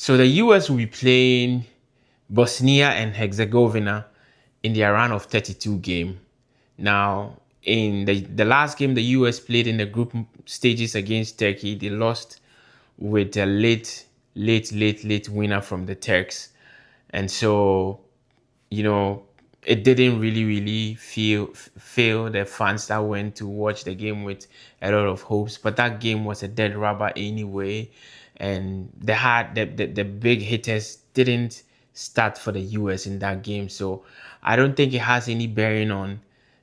So the US will be playing Bosnia and Herzegovina in their round of 32 game. Now, in the last game the US played in the group stages against Turkey, they lost with a late winner from the Turks. And so, you know, it didn't really fail the fans that went to watch the game with a lot of hopes. But that game was a dead rubber anyway, and the big hitters didn't start for the US in that game. So I don't think it has any bearing on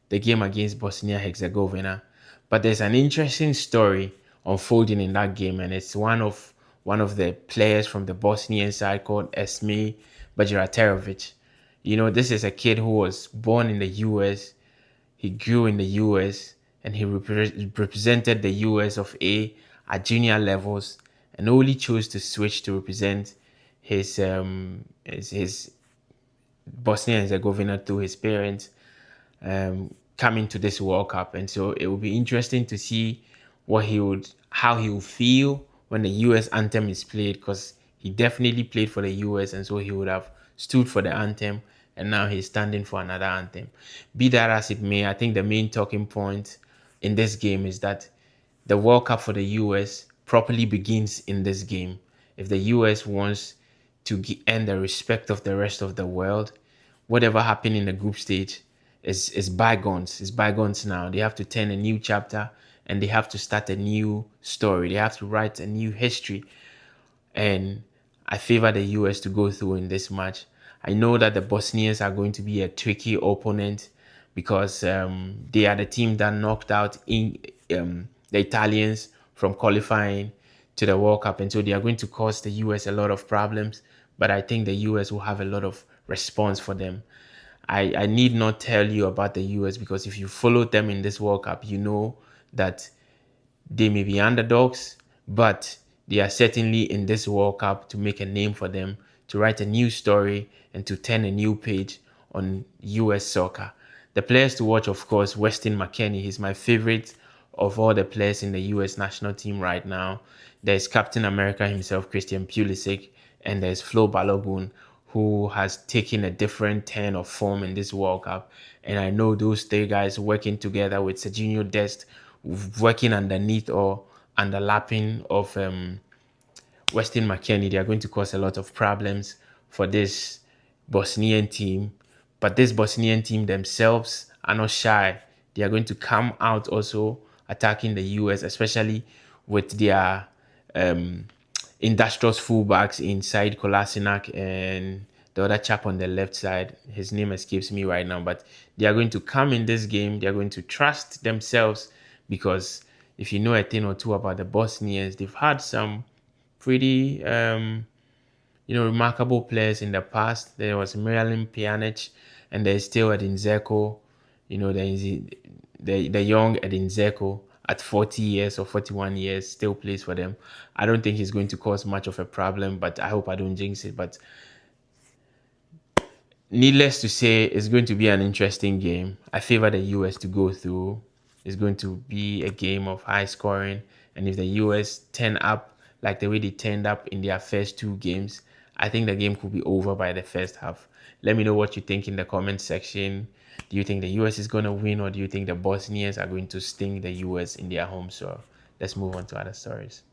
the game against Bosnia Herzegovina. But there's an interesting story unfolding in that game, and it's one of the players from the Bosnian side called Esme Bajraterovic. This is a kid who was born in the US. He grew in the US, and he represented the US of A at junior levels, and only chose to switch to represent his Bosnia and Herzegovina through his parents coming to this World Cup. And so it will be interesting to see how he will feel when the US anthem is played, because he definitely played for the US, and so he would have stood for the anthem, and now he's standing for another anthem. Be that as it may, I think the main talking point in this game is that the World Cup for the US properly begins in this game. If the US wants to earn the respect of the rest of the world, whatever happened in the group stage is bygones. It's bygones now. They have to turn a new chapter, and they have to start a new story. They have to write a new history. And I favor the US to go through in this match. I know that the Bosnians are going to be a tricky opponent, because they are the team that knocked out the Italians from qualifying to the World Cup. And so they are going to cause the US a lot of problems. But I think the US will have a lot of response for them. I need not tell you about the US, because if you follow them in this World Cup, you know that they may be underdogs, but they are certainly in this World Cup to make a name for them, to write a new story, and to turn a new page on US soccer. The players to watch, of course, Weston McKennie. He's my favorite of all the players in the US national team right now. There's Captain America himself, Christian Pulisic, and there's Flo Balogun, who has taken a different turn of form in this World Cup. And I know those three guys working together with Serginho Dest, working underneath or underlapping of Weston McKennie, they are going to cause a lot of problems for this Bosnian team. But this Bosnian team themselves are not shy. They are going to come out also attacking the US, especially with their industrious fullbacks inside Kolasinac and the other chap on the left side. His name escapes me right now, but they are going to come in this game. They are going to trust themselves, because if you know a thing or two about the Bosnians, they've had some pretty remarkable players in the past. There was Miralem Pjanic, and there's still Edin Dzeko. There is the young Edin Dzeko at 40 years or 41 years still plays for them. I don't think he's going to cause much of a problem, but I hope I don't jinx it. But needless to say, it's going to be an interesting game. I favor the US to go through. It's going to be a game of high scoring. And if the US turn up like the way they turned up in their first two games, I think the game could be over by the first half. Let me know what you think in the comment section. Do you think the US is going to win, or do you think the Bosnians are going to sting the US in their home soil? Let's move on to other stories.